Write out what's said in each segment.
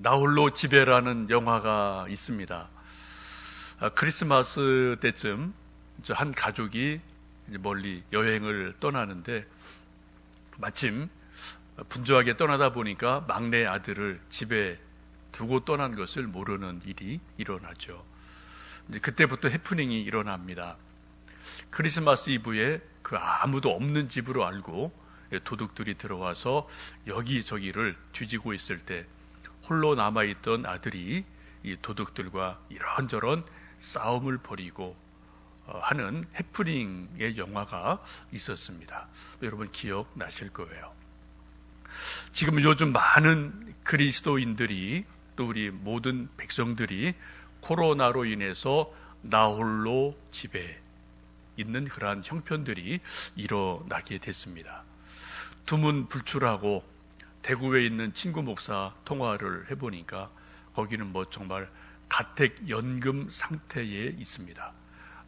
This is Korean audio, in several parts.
나홀로 집에라는 영화가 있습니다. 크리스마스 때쯤 한 가족이 멀리 여행을 떠나는데 마침 분주하게 떠나다 보니까 막내 아들을 집에 두고 떠난 것을 모르는 일이 일어나죠. 그때부터 해프닝이 일어납니다. 크리스마스 이브에 그 아무도 없는 집으로 알고 도둑들이 들어와서 여기저기를 뒤지고 있을 때 홀로 남아있던 아들이 이 도둑들과 이런저런 싸움을 벌이고 하는 해프닝의 영화가 있었습니다. 여러분 기억나실 거예요. 지금 요즘 많은 그리스도인들이 또 우리 모든 백성들이 코로나로 인해서 나홀로 집에 있는 그러한 형편들이 일어나게 됐습니다. 두문불출하고 대구에 있는 친구 목사 통화를 해보니까 거기는 정말 가택연금 상태에 있습니다.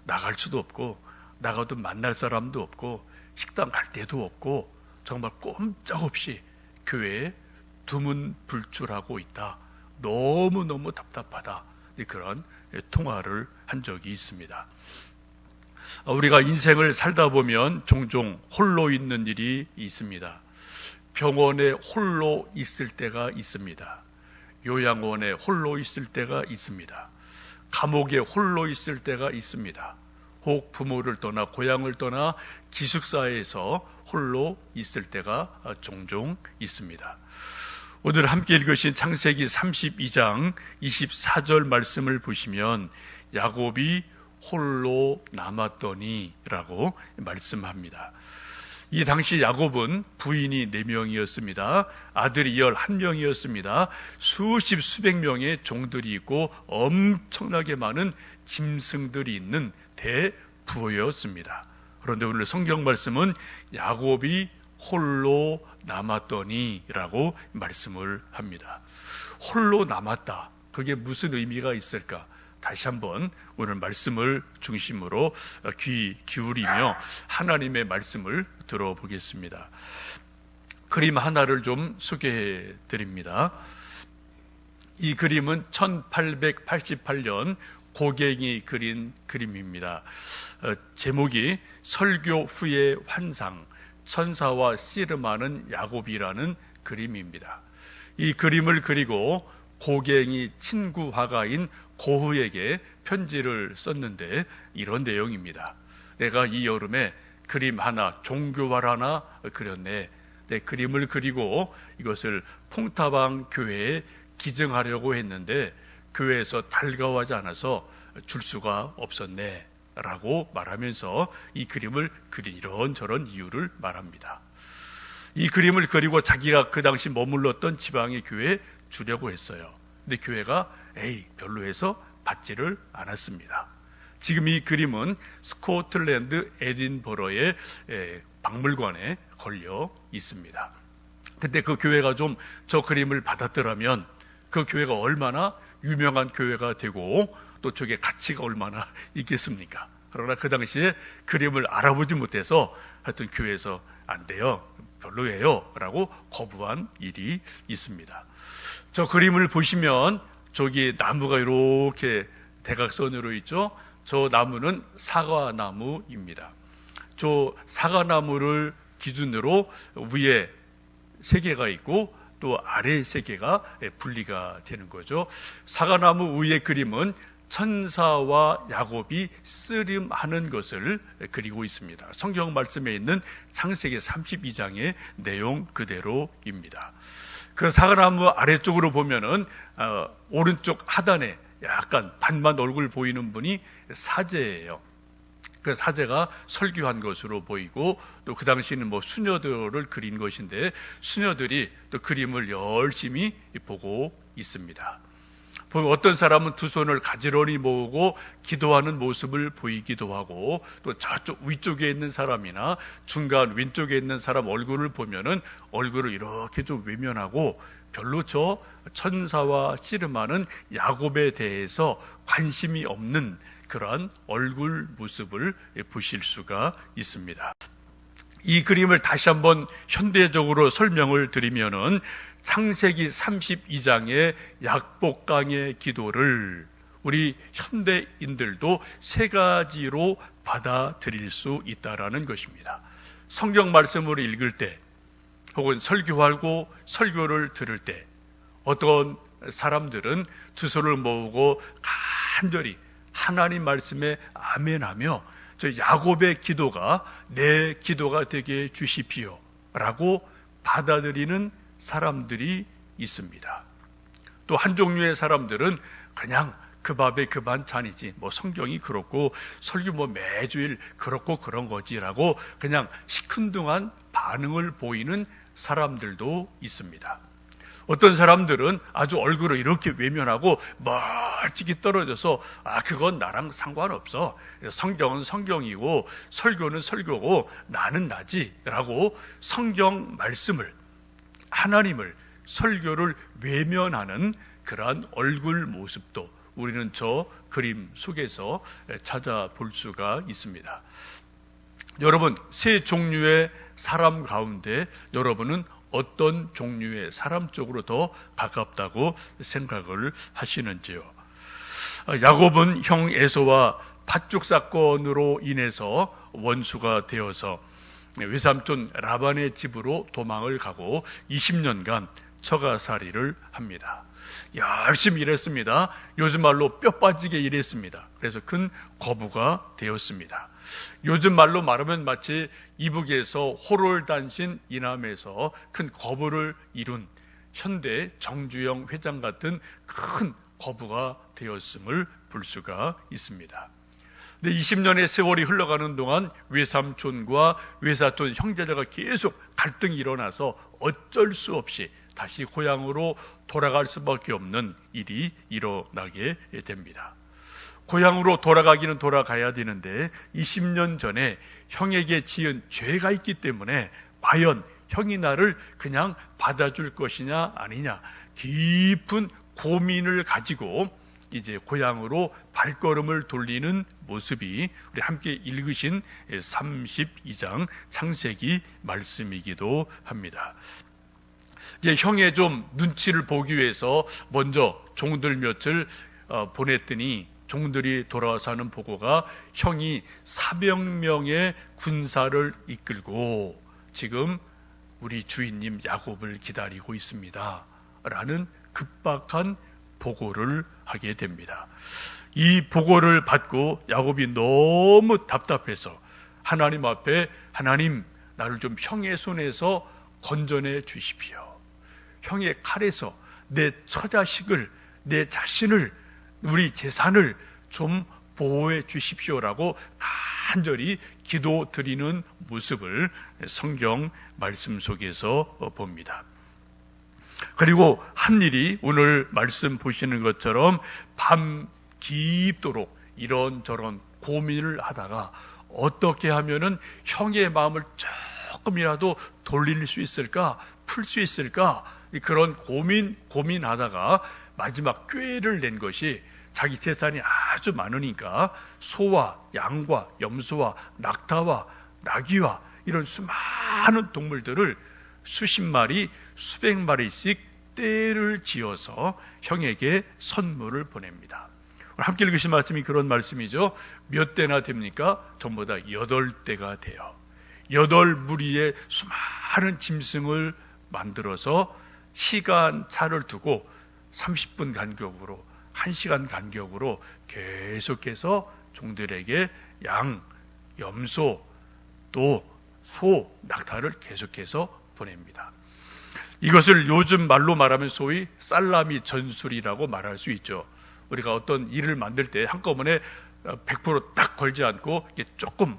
나갈 수도 없고 나가도 만날 사람도 없고 식당 갈 데도 없고 정말 꼼짝없이 교회에 두문불출하고 있다. 너무너무 답답하다. 그런 통화를 한 적이 있습니다. 우리가 인생을 살다 보면 종종 홀로 있는 일이 있습니다. 병원에 홀로 있을 때가 있습니다. 요양원에 홀로 있을 때가 있습니다. 감옥에 홀로 있을 때가 있습니다. 혹 부모를 떠나 고향을 떠나 기숙사에서 홀로 있을 때가 종종 있습니다. 오늘 함께 읽으신 창세기 32장 24절 말씀을 보시면 야곱이 홀로 남았더니 라고 말씀합니다. 이 당시 야곱은 부인이 4명이었습니다. 아들이 11명이었습니다. 수십 수백 명의 종들이 있고 엄청나게 많은 짐승들이 있는 대부였습니다. 그런데 오늘 성경 말씀은 야곱이 홀로 남았더니 라고 말씀을 합니다. 홀로 남았다. 그게 무슨 의미가 있을까? 다시 한번 오늘 말씀을 중심으로 귀 기울이며 하나님의 말씀을 들어보겠습니다. 그림 하나를 좀 소개해 드립니다. 이 그림은 1888년 고갱이 그린 그림입니다. 제목이 설교 후의 환상, 천사와 씨름하는 야곱이라는 그림입니다. 이 그림을 그리고 고갱이 친구 화가인 고흐에게 편지를 썼는데 이런 내용입니다. 내가 이 여름에 그림 하나, 종교활 하나 그렸네. 내 그림을 그리고 이것을 퐁타방 교회에 기증하려고 했는데 교회에서 달가워하지 않아서 줄 수가 없었네 라고 말하면서 이 그림을 그린 이런저런 이유를 말합니다. 이 그림을 그리고 자기가 그 당시 머물렀던 지방의 교회에 주려고 했어요. 근데 교회가 별로해서 받지를 않았습니다. 지금 이 그림은 스코틀랜드 에딘버러의 박물관에 걸려 있습니다. 근데 그 교회가 좀 저 그림을 받았더라면 그 교회가 얼마나 유명한 교회가 되고 또 저게 가치가 얼마나 있겠습니까? 그러나 그 당시에 그림을 알아보지 못해서 하여튼 교회에서 안 돼요. 별로예요. 라고 거부한 일이 있습니다. 저 그림을 보시면 저기 나무가 이렇게 대각선으로 있죠. 저 나무는 사과나무입니다. 저 사과나무를 기준으로 위에 3개가 있고 또 아래 3개가 분리가 되는 거죠. 사과나무 위의 그림은 천사와 야곱이 씨름하는 것을 그리고 있습니다. 성경 말씀에 있는 창세기 32장의 내용 그대로입니다. 그 사과나무 아래쪽으로 보면은 오른쪽 하단에 약간 반만 얼굴 보이는 분이 사제예요. 그 사제가 설교한 것으로 보이고 또 그 당시에는 수녀들을 그린 것인데 수녀들이 또 그림을 열심히 보고 있습니다. 보면 어떤 사람은 두 손을 가지런히 모으고 기도하는 모습을 보이기도 하고 또 저쪽 위쪽에 있는 사람이나 중간 왼쪽에 있는 사람 얼굴을 보면은 얼굴을 이렇게 좀 외면하고 별로 저 천사와 씨름하는 야곱에 대해서 관심이 없는 그러한 얼굴 모습을 보실 수가 있습니다. 이 그림을 다시 한번 현대적으로 설명을 드리면은 창세기 32장의 약복강의 기도를 우리 현대인들도 세 가지로 받아들일 수 있다라는 것입니다. 성경 말씀을 읽을 때 혹은 설교하고 설교를 들을 때 어떤 사람들은 두 손을 모으고 간절히 하나님 말씀에 아멘하며 저 야곱의 기도가 내 기도가 되게 해 주십시오 라고 받아들이는 사람들이 있습니다. 또 한 종류의 사람들은 그냥 그 밥에 그 반찬이지 뭐 성경이 그렇고 설교 뭐 매주일 그렇고 그런 거지라고 그냥 시큰둥한 반응을 보이는 사람들도 있습니다. 어떤 사람들은 아주 얼굴을 이렇게 외면하고 멀찍이 떨어져서 그건 나랑 상관없어. 성경은 성경이고 설교는 설교고 나는 나지 라고 성경 말씀을 하나님을 설교를 외면하는 그러한 얼굴 모습도 우리는 저 그림 속에서 찾아볼 수가 있습니다. 여러분, 세 종류의 사람 가운데 여러분은 어떤 종류의 사람 쪽으로 더 가깝다고 생각을 하시는지요? 야곱은 형 에서와 팥죽 사건으로 인해서 원수가 되어서 외삼촌 라반의 집으로 도망을 가고 20년간 처가살이를 합니다. 열심히 일했습니다. 요즘 말로 뼈 빠지게 일했습니다. 그래서 큰 거부가 되었습니다. 요즘 말로 말하면 마치 이북에서 호롤단신 이남에서 큰 거부를 이룬 현대 정주영 회장 같은 큰 거부가 되었음을 볼 수가 있습니다. 근데 20년의 세월이 흘러가는 동안 외삼촌과 외사촌 형제자가 계속 갈등이 일어나서 어쩔 수 없이 다시 고향으로 돌아갈 수밖에 없는 일이 일어나게 됩니다. 고향으로 돌아가기는 돌아가야 되는데 20년 전에 형에게 지은 죄가 있기 때문에 과연 형이 나를 그냥 받아줄 것이냐 아니냐 깊은 고민을 가지고 이제 고향으로 발걸음을 돌리는 모습이 우리 함께 읽으신 32장 창세기 말씀이기도 합니다. 이제 형의 좀 눈치를 보기 위해서 먼저 종들 며칠 보냈더니 종들이 돌아와서 하는 보고가 형이 400명의 군사를 이끌고 지금 우리 주인님 야곱을 기다리고 있습니다. 라는 급박한 보고를 하게 됩니다. 이 보고를 받고 야곱이 너무 답답해서 하나님 앞에 하나님 나를 좀 형의 손에서 건져내 주십시오. 형의 칼에서 내 처자식을 내 자신을 우리 재산을 좀 보호해 주십시오라고 간절히 기도드리는 모습을 성경 말씀 속에서 봅니다. 그리고 한 일이 오늘 말씀 보시는 것처럼 밤 깊도록 이런저런 고민을 하다가 어떻게 하면은 형의 마음을 조금이라도 돌릴 수 있을까, 풀 수 있을까, 그런 고민하다가 마지막 꾀를 낸 것이 자기 재산이 아주 많으니까 소와 양과 염소와 낙타와 나귀와 이런 수많은 동물들을 수십 마리, 수백 마리씩 떼를 지어서 형에게 선물을 보냅니다. 함께 읽으신 말씀이 그런 말씀이죠. 몇 대나 됩니까? 전부 다 8대가 돼요. 8무리의 수많은 짐승을 만들어서 시간 차를 두고 30분 간격으로 1시간 간격으로 계속해서 종들에게 양, 염소, 또 소, 낙타를 계속해서 보냅니다. 이것을 요즘 말로 말하면 소위 살라미 전술이라고 말할 수 있죠. 우리가 어떤 일을 만들 때 한꺼번에 100% 딱 걸지 않고 조금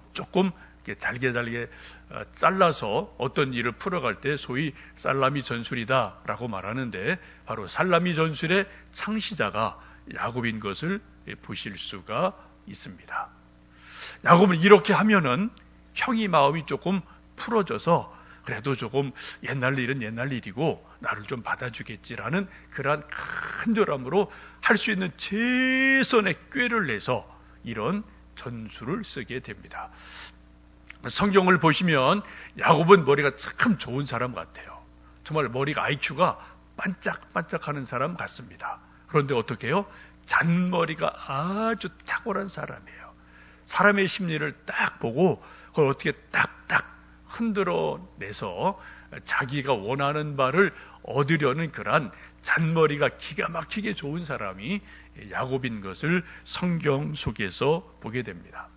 잘게 잘라서 어떤 일을 풀어갈 때 소위 살라미 전술이다라고 말하는데 바로 살라미 전술의 창시자가 야곱인 것을 보실 수가 있습니다. 야곱은 이렇게 하면은 형이 마음이 조금 풀어져서 그래도 조금 옛날 일은 옛날 일이고 나를 좀 받아주겠지라는 그러한 간절함으로 할 수 있는 최선의 꾀를 내서 이런 전술을 쓰게 됩니다. 성경을 보시면 야곱은 머리가 참 좋은 사람 같아요. 정말 머리가 IQ가 반짝반짝하는 사람 같습니다. 그런데 어떻게 해요? 잔머리가 아주 탁월한 사람이에요. 사람의 심리를 딱 보고 그걸 어떻게 딱딱 흔들어내서 자기가 원하는 바를 얻으려는 그런 잔머리가 기가 막히게 좋은 사람이 야곱인 것을 성경 속에서 보게 됩니다.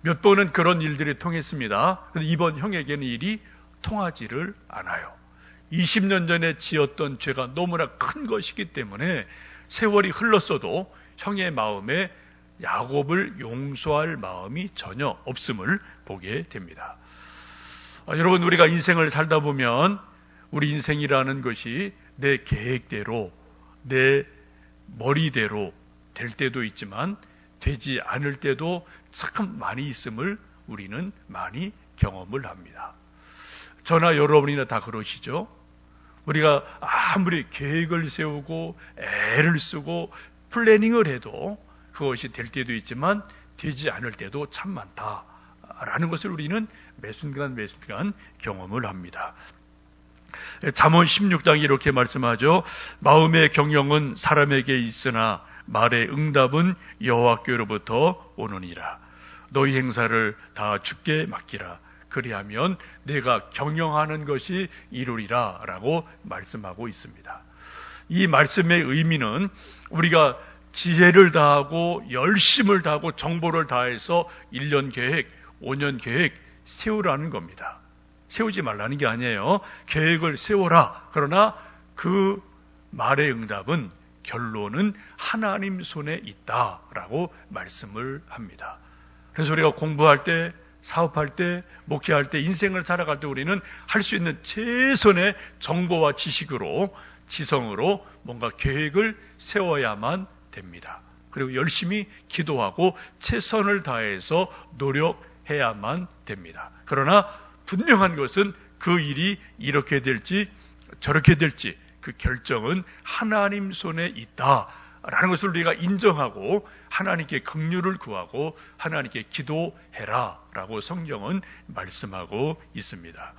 몇 번은 그런 일들이 통했습니다. 그런데 이번 형에게는 일이 통하지를 않아요. 20년 전에 지었던 죄가 너무나 큰 것이기 때문에 세월이 흘렀어도 형의 마음에 야곱을 용서할 마음이 전혀 없음을 보게 됩니다. 여러분, 우리가 인생을 살다 보면 우리 인생이라는 것이 내 계획대로, 내 머리대로 될 때도 있지만 되지 않을 때도 참 많이 있음을 우리는 많이 경험을 합니다. 저나 여러분이나 다 그러시죠? 우리가 아무리 계획을 세우고 애를 쓰고 플래닝을 해도 그것이 될 때도 있지만 되지 않을 때도 참 많다라는 것을 우리는 매 순간 경험을 합니다. 잠언 16장이 이렇게 말씀하죠. 마음의 경영은 사람에게 있으나 말의 응답은 여호와께로부터 오느니라. 너희 행사를 다 주께 맡기라. 그리하면 내가 경영하는 것이 이루리라 라고 말씀하고 있습니다. 이 말씀의 의미는 우리가 지혜를 다하고 열심을 다하고 정보를 다해서 1년 계획, 5년 계획 세우라는 겁니다. 세우지 말라는 게 아니에요. 계획을 세워라. 그러나 그 말의 응답은 결론은 하나님 손에 있다라고 말씀을 합니다. 그래서 우리가 공부할 때, 사업할 때, 목회할 때, 인생을 살아갈 때 우리는 할 수 있는 최선의 정보와 지식으로, 지성으로 뭔가 계획을 세워야만 됩니다. 그리고 열심히 기도하고 최선을 다해서 노력해야만 됩니다. 그러나 분명한 것은 그 일이 이렇게 될지 저렇게 될지 그 결정은 하나님 손에 있다라는 것을 우리가 인정하고 하나님께 긍휼을 구하고 하나님께 기도해라 라고 성경은 말씀하고 있습니다.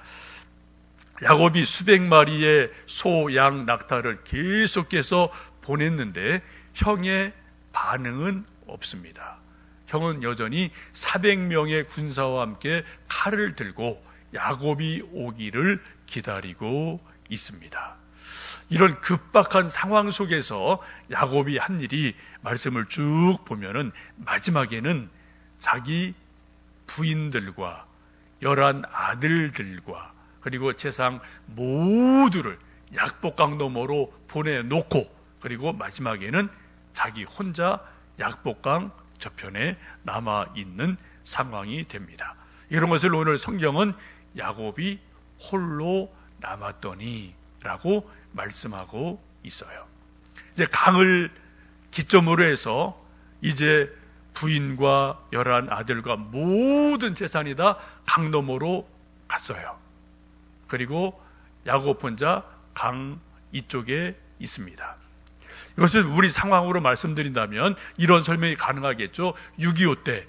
야곱이 수백 마리의 소, 양, 낙타를 계속해서 보냈는데 형의 반응은 없습니다. 형은 여전히 400명의 군사와 함께 칼을 들고 야곱이 오기를 기다리고 있습니다. 이런 급박한 상황 속에서 야곱이 한 일이 말씀을 쭉 보면은 마지막에는 자기 부인들과 11 아들들과 그리고 세상 모두를 약복강 너머로 보내놓고 그리고 마지막에는 자기 혼자 약복강 저편에 남아있는 상황이 됩니다. 이런 것을 오늘 성경은 야곱이 홀로 남았더니 라고 말씀하고 있어요. 이제 강을 기점으로 해서 이제 부인과 11 아들과 모든 재산이 다 강 너머로 갔어요. 그리고 야곱 혼자 강 이쪽에 있습니다. 이것을 우리 상황으로 말씀드린다면 이런 설명이 가능하겠죠. 6.25 때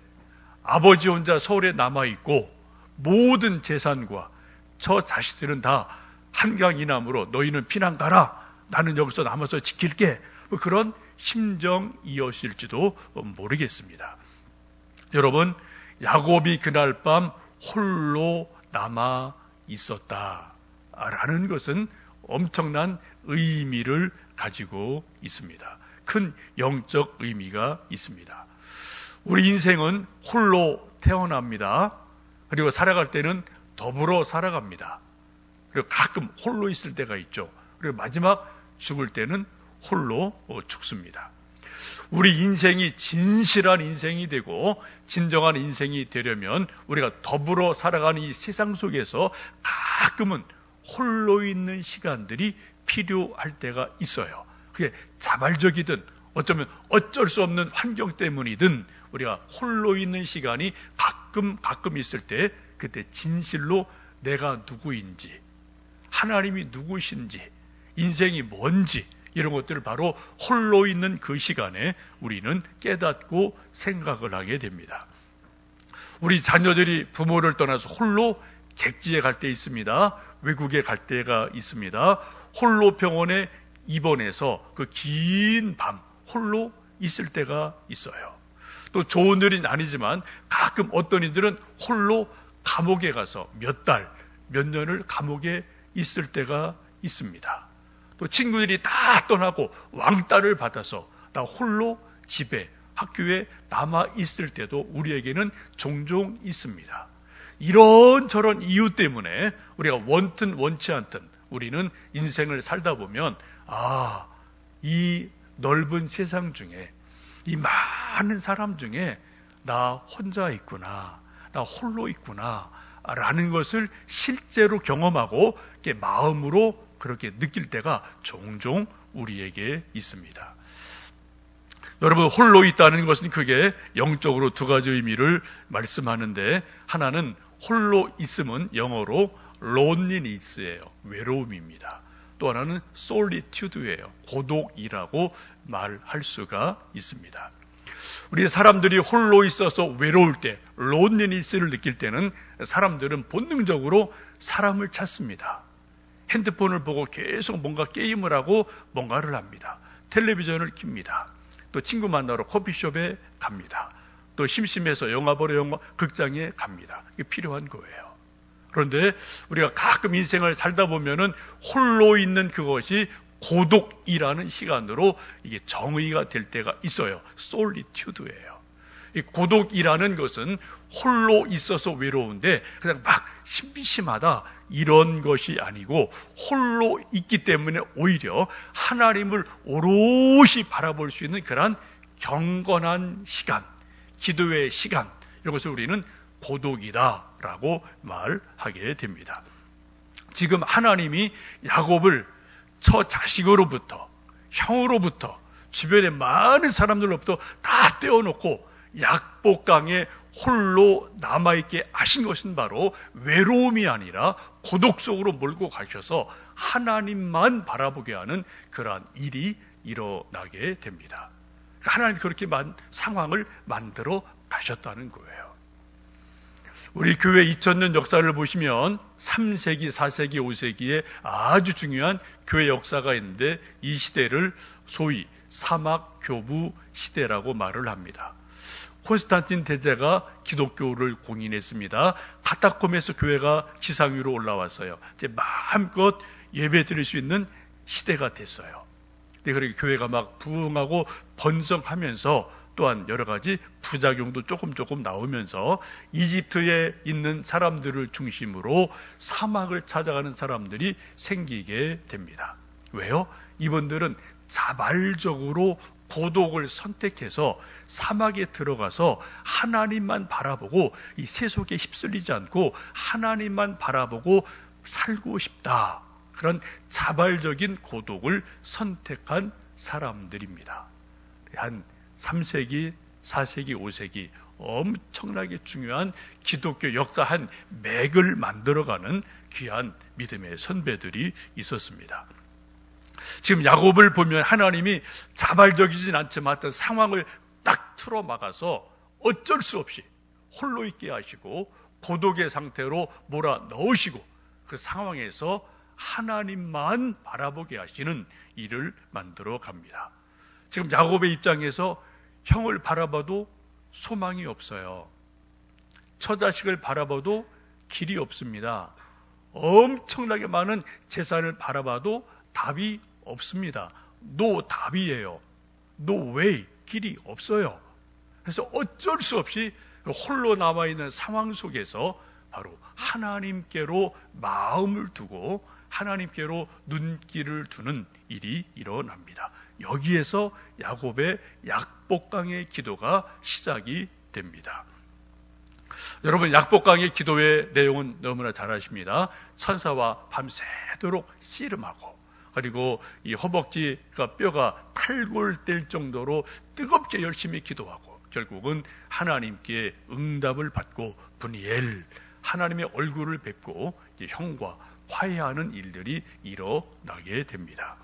아버지 혼자 서울에 남아있고 모든 재산과 저 자식들은 다 한강 이남으로 너희는 피난 가라. 나는 여기서 남아서 지킬게. 그런 심정이었을지도 모르겠습니다. 여러분, 야곱이 그날 밤 홀로 남아 있었다라는 것은 엄청난 의미를 가지고 있습니다. 큰 영적 의미가 있습니다. 우리 인생은 홀로 태어납니다. 그리고 살아갈 때는 더불어 살아갑니다. 그리고 가끔 홀로 있을 때가 있죠. 그리고 마지막 죽을 때는 홀로 죽습니다. 우리 인생이 진실한 인생이 되고 진정한 인생이 되려면 우리가 더불어 살아가는 이 세상 속에서 가끔은 홀로 있는 시간들이 필요할 때가 있어요. 그게 자발적이든 어쩌면 어쩔 수 없는 환경 때문이든 우리가 홀로 있는 시간이 가끔 있을 때 그때 진실로 내가 누구인지 하나님이 누구신지 인생이 뭔지 이런 것들을 바로 홀로 있는 그 시간에 우리는 깨닫고 생각을 하게 됩니다. 우리 자녀들이 부모를 떠나서 홀로 객지에 갈 때 있습니다. 외국에 갈 때가 있습니다. 홀로 병원에 입원해서 그 긴 밤 홀로 있을 때가 있어요. 또 좋은 일은 아니지만 가끔 어떤 이들은 홀로 감옥에 가서 몇 달, 몇 년을 감옥에 있을 때가 있습니다. 또 친구들이 다 떠나고 왕따를 받아서 나 홀로 집에, 학교에 남아 있을 때도 우리에게는 종종 있습니다. 이런저런 이유 때문에 우리가 원든 원치 않든 우리는 인생을 살다 보면 이 넓은 세상 중에 이 많은 사람 중에 나 혼자 있구나, 나 홀로 있구나 라는 것을 실제로 경험하고 마음으로 그렇게 느낄 때가 종종 우리에게 있습니다. 여러분, 홀로 있다는 것은 그게 영적으로 두 가지 의미를 말씀하는데, 하나는 홀로 있음은 영어로 loneliness예요. 외로움입니다. 또 하나는 solitude예요. 고독이라고 말할 수가 있습니다. 우리 사람들이 홀로 있어서 외로울 때, loneliness를 느낄 때는 사람들은 본능적으로 사람을 찾습니다. 핸드폰을 보고 계속 뭔가 게임을 하고 뭔가를 합니다. 텔레비전을 켭니다. 또 친구 만나러 커피숍에 갑니다. 또 심심해서 영화 보러 극장에 갑니다. 이게 필요한 거예요. 그런데 우리가 가끔 인생을 살다 보면은 홀로 있는 그것이 고독이라는 시간으로 이게 정의가 될 때가 있어요. 솔리튜드예요. 이 고독이라는 것은 홀로 있어서 외로운데 그냥 막 심심하다 이런 것이 아니고, 홀로 있기 때문에 오히려 하나님을 오롯이 바라볼 수 있는 그런 경건한 시간, 기도의 시간, 이것을 우리는 고독이다라고 말하게 됩니다. 지금 하나님이 야곱을 저 자식으로부터, 형으로부터, 주변의 많은 사람들로부터 다 떼어놓고 약복강에 홀로 남아있게 하신 것은 바로 외로움이 아니라 고독 속으로 몰고 가셔서 하나님만 바라보게 하는 그러한 일이 일어나게 됩니다. 하나님이 그렇게 상황을 만들어 가셨다는 거예요. 우리 교회 2000년 역사를 보시면 3세기, 4세기, 5세기에 아주 중요한 교회 역사가 있는데, 이 시대를 소위 사막교부 시대라고 말을 합니다. 콘스탄틴 대제가 기독교를 공인했습니다. 카타콤에서 교회가 지상 위로 올라왔어요. 이제 마음껏 예배 드릴 수 있는 시대가 됐어요. 그렇게 교회가 막 부흥하고 번성하면서 또한 여러 가지 부작용도 조금 나오면서 이집트에 있는 사람들을 중심으로 사막을 찾아가는 사람들이 생기게 됩니다. 왜요? 이분들은 자발적으로 고독을 선택해서 사막에 들어가서 하나님만 바라보고 이 세속에 휩쓸리지 않고 하나님만 바라보고 살고 싶다. 그런 자발적인 고독을 선택한 사람들입니다. 한 3세기, 4세기, 5세기 엄청나게 중요한 기독교 역사 한 맥을 만들어가는 귀한 믿음의 선배들이 있었습니다. 지금 야곱을 보면 하나님이 자발적이진 않지만 어떤 상황을 딱 틀어막아서 어쩔 수 없이 홀로 있게 하시고 고독의 상태로 몰아넣으시고 그 상황에서 하나님만 바라보게 하시는 일을 만들어 갑니다. 지금 야곱의 입장에서 형을 바라봐도 소망이 없어요. 처자식을 바라봐도 길이 없습니다. 엄청나게 많은 재산을 바라봐도 답이 없습니다. 노 답이에요. 노 웨이, 길이 없어요. 그래서 어쩔 수 없이 홀로 남아있는 상황 속에서 바로 하나님께로 마음을 두고 하나님께로 눈길을 두는 일이 일어납니다. 여기에서 야곱의 약복강의 기도가 시작이 됩니다. 여러분, 약복강의 기도의 내용은 너무나 잘 아십니다. 천사와 밤새도록 씨름하고, 그리고 이 허벅지가 뼈가 탈골될 정도로 뜨겁게 열심히 기도하고, 결국은 하나님께 응답을 받고 분이엘, 하나님의 얼굴을 뵙고 형과 화해하는 일들이 일어나게 됩니다.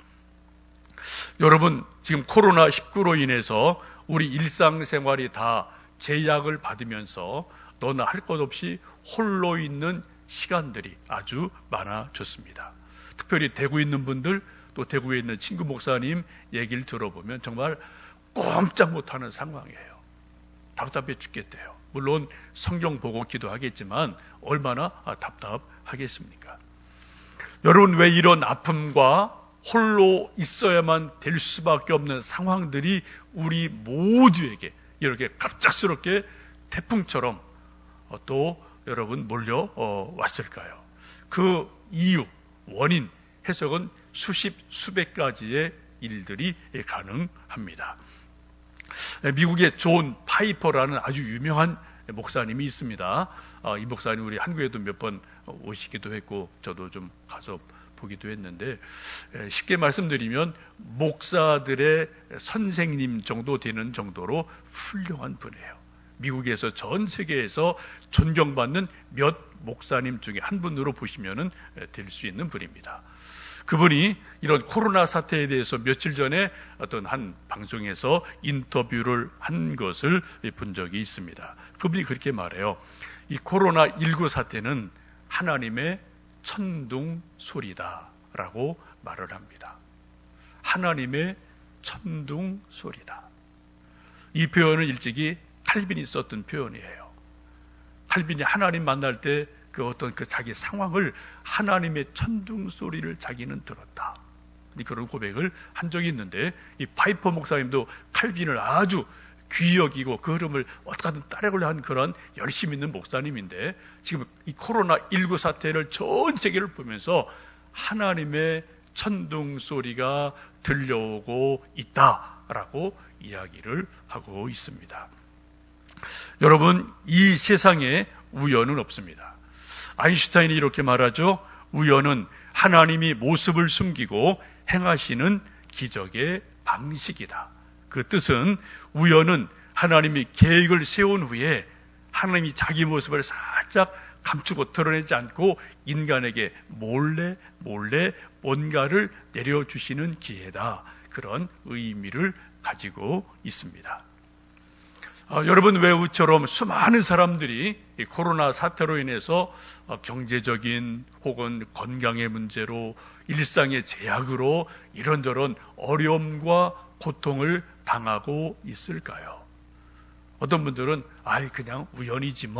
여러분, 지금 코로나19로 인해서 우리 일상생활이 다 제약을 받으면서 너나 할 것 없이 홀로 있는 시간들이 아주 많아졌습니다. 특별히 대구에 있는 분들, 또 대구에 있는 친구 목사님 얘기를 들어보면 정말 꼼짝 못하는 상황이에요. 답답해 죽겠대요. 물론 성경 보고 기도하겠지만 얼마나 답답하겠습니까? 여러분, 왜 이런 아픔과 홀로 있어야만 될 수밖에 없는 상황들이 우리 모두에게 이렇게 갑작스럽게 태풍처럼 또 여러분 몰려왔을까요? 그 이유, 원인, 해석은 수백 가지의 일들이 가능합니다. 미국의 존 파이퍼라는 아주 유명한 목사님이 있습니다. 이 목사님 우리 한국에도 몇 번 오시기도 했고 저도 좀 가서 보기도 했는데, 쉽게 말씀드리면 목사들의 선생님 정도 되는 정도로 훌륭한 분이에요. 미국에서 전 세계에서 존경받는 몇 목사님 중에 한 분으로 보시면 될 수 있는 분입니다. 그분이 이런 코로나 사태에 대해서 며칠 전에 어떤 한 방송에서 인터뷰를 한 것을 본 적이 있습니다. 그분이 그렇게 말해요. 이 코로나19 사태는 하나님의 천둥 소리다라고 말을 합니다. 하나님의 천둥 소리다. 이 표현은 일찍이 칼빈이 썼던 표현이에요. 칼빈이 하나님 만날 때 그 자기 상황을 하나님의 천둥 소리를 자기는 들었다. 그런 고백을 한 적이 있는데, 이 파이퍼 목사님도 칼빈을 아주 귀히 여기고 그 흐름을 어떻게든 따라가려 한 그런 열심 있는 목사님인데, 지금 이 코로나19 사태를 전 세계를 보면서 하나님의 천둥 소리가 들려오고 있다라고 이야기를 하고 있습니다. 여러분, 이 세상에 우연은 없습니다. 아인슈타인이 이렇게 말하죠. 우연은 하나님이 모습을 숨기고 행하시는 기적의 방식이다. 그 뜻은 우연은 하나님이 계획을 세운 후에 하나님이 자기 모습을 살짝 감추고 드러내지 않고 인간에게 몰래 뭔가를 내려주시는 기회다. 그런 의미를 가지고 있습니다. 여러분 외우처럼 수많은 사람들이 이 코로나 사태로 인해서 경제적인 혹은 건강의 문제로 일상의 제약으로 이런저런 어려움과 고통을 당하고 있을까요? 어떤 분들은 그냥 우연이지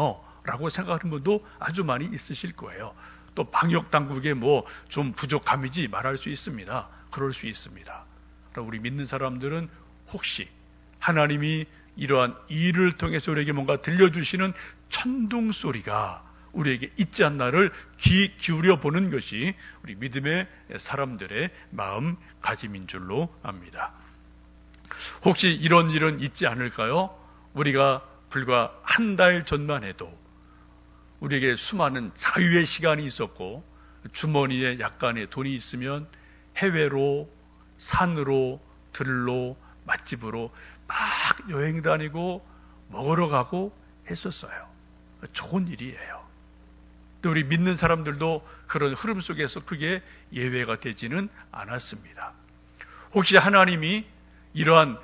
라고 생각하는 분도 아주 많이 있으실 거예요. 또 방역 당국에 좀 부족함이지 말할 수 있습니다. 그럴 수 있습니다. 우리 믿는 사람들은 혹시 하나님이 이러한 일을 통해서 우리에게 뭔가 들려주시는 천둥 소리가 우리에게 있지 않나를 귀 기울여 보는 것이 우리 믿음의 사람들의 마음가짐인 줄로 압니다. 혹시 이런 일은 있지 않을까요? 우리가 불과 한 달 전만 해도 우리에게 수많은 자유의 시간이 있었고 주머니에 약간의 돈이 있으면 해외로, 산으로, 들로, 맛집으로 막 여행 다니고 먹으러 가고 했었어요. 좋은 일이에요. 또 우리 믿는 사람들도 그런 흐름 속에서 그게 예외가 되지는 않았습니다. 혹시 하나님이 이러한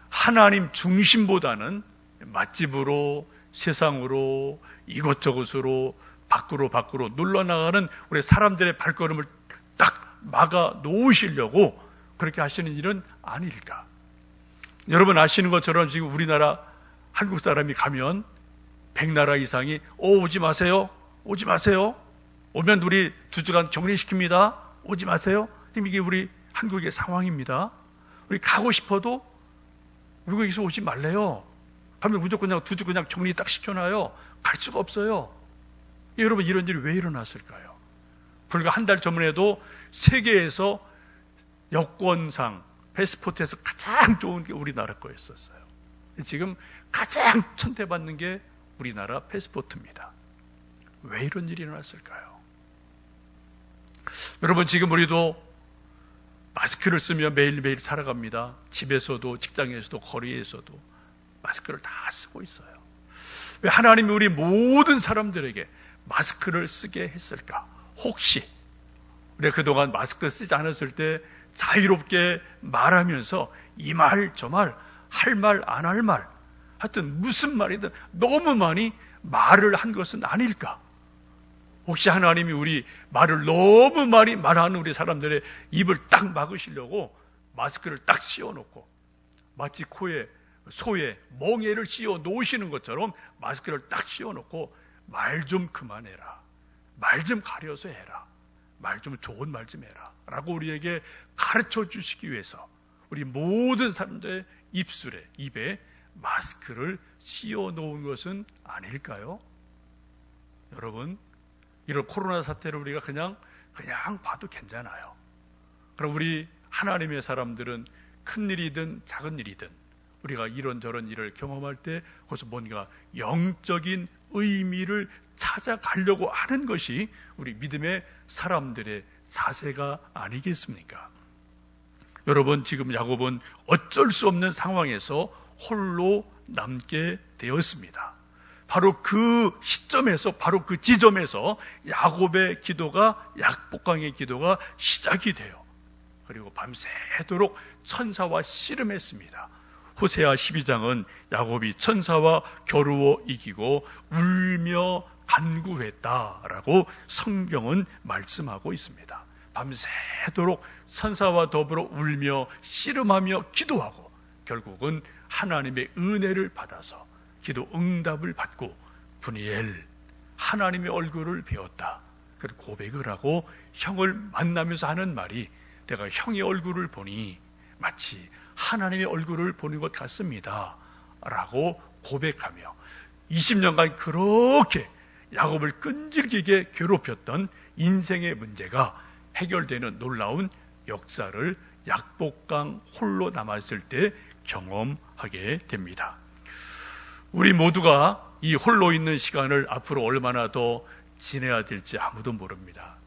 하나님 중심보다는 맛집으로, 세상으로, 이것저것으로 밖으로 놀러나가는 우리 사람들의 발걸음을 딱 막아 놓으시려고 그렇게 하시는 일은 아닐까? 여러분 아시는 것처럼 지금 우리나라 한국 사람이 가면 100나라 이상이 오지 마세요. 오지 마세요. 오면 우리 2주간 격리시킵니다. 오지 마세요. 지금 이게 우리 한국의 상황입니다. 우리 가고 싶어도 외국에서 오지 말래요. 가면 무조건 그냥 2주 그냥 격리 딱 시켜놔요. 갈 수가 없어요. 여러분 이런 일이 왜 일어났을까요? 불과 한 달 전에도 세계에서 여권상 패스포트에서 가장 좋은 게 우리나라 거였었어요. 지금 가장 천대받는 게 우리나라 패스포트입니다. 왜 이런 일이 일어났을까요? 여러분 지금 우리도 마스크를 쓰며 매일매일 살아갑니다. 집에서도 직장에서도 거리에서도 마스크를 다 쓰고 있어요. 왜 하나님이 우리 모든 사람들에게 마스크를 쓰게 했을까? 혹시 우리가 그동안 마스크 쓰지 않았을 때 자유롭게 말하면서 이 말 저 말 할 말 안 할 말 하여튼 무슨 말이든 너무 많이 말을 한 것은 아닐까? 혹시 하나님이 우리 말을 너무 많이 말하는 우리 사람들의 입을 딱 막으시려고 마스크를 딱 씌워놓고 마치 코에 소에 멍에를 씌워 놓으시는 것처럼 마스크를 딱 씌워놓고 말 좀 그만해라. 말 좀 가려서 해라. 말 좀 좋은 말 좀 해라. 라고 우리에게 가르쳐 주시기 위해서 우리 모든 사람들의 입에 마스크를 씌워 놓은 것은 아닐까요? 여러분, 이런 코로나 사태를 우리가 그냥 봐도 괜찮아요. 그럼 우리 하나님의 사람들은 큰 일이든 작은 일이든 우리가 이런저런 일을 경험할 때 거기서 뭔가 영적인 의미를 찾아가려고 하는 것이 우리 믿음의 사람들의 자세가 아니겠습니까? 여러분, 지금 야곱은 어쩔 수 없는 상황에서 홀로 남게 되었습니다. 바로 그 시점에서, 바로 그 지점에서 야곱의 기도가, 약복강의 기도가 시작이 돼요. 그리고 밤새도록 천사와 씨름했습니다. 호세아 12장은 야곱이 천사와 겨루어 이기고 울며 간구했다라고 성경은 말씀하고 있습니다. 밤새도록 천사와 더불어 울며 씨름하며 기도하고 결국은 하나님의 은혜를 받아서 기도 응답을 받고 분이엘 하나님의 얼굴을 배웠다. 그리고 고백을 하고 형을 만나면서 하는 말이 내가 형의 얼굴을 보니 마치 하나님의 얼굴을 보는 것 같습니다. 라고 고백하며 20년간 그렇게 야곱을 끈질기게 괴롭혔던 인생의 문제가 해결되는 놀라운 역사를 약복강 홀로 남았을 때 경험하게 됩니다. 우리 모두가 이 홀로 있는 시간을 앞으로 얼마나 더 지내야 될지 아무도 모릅니다.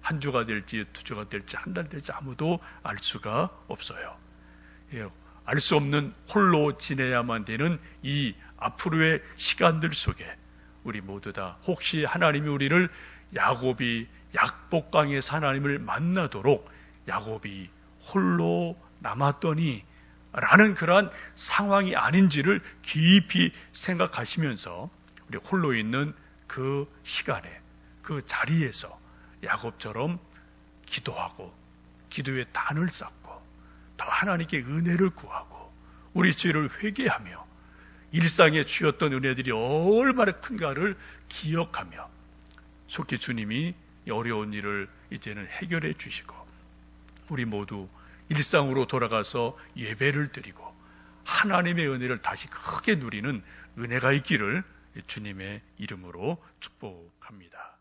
한 주가 될지 두 주가 될지 한 달 될지 아무도 알 수가 없어요. 알 수 없는 홀로 지내야만 되는 이 앞으로의 시간들 속에 우리 모두 다 혹시 하나님이 우리를 야곱이 약복강에서 하나님을 만나도록 야곱이 홀로 남았더니 라는 그러한 상황이 아닌지를 깊이 생각하시면서 우리 홀로 있는 그 시간에 그 자리에서 야곱처럼 기도하고 기도의 단을 쌓고 더 하나님께 은혜를 구하고 우리 죄를 회개하며 일상에 주었던 은혜들이 얼마나 큰가를 기억하며 속히 주님이 어려운 일을 이제는 해결해 주시고 우리 모두 일상으로 돌아가서 예배를 드리고 하나님의 은혜를 다시 크게 누리는 은혜가 있기를 주님의 이름으로 축복합니다.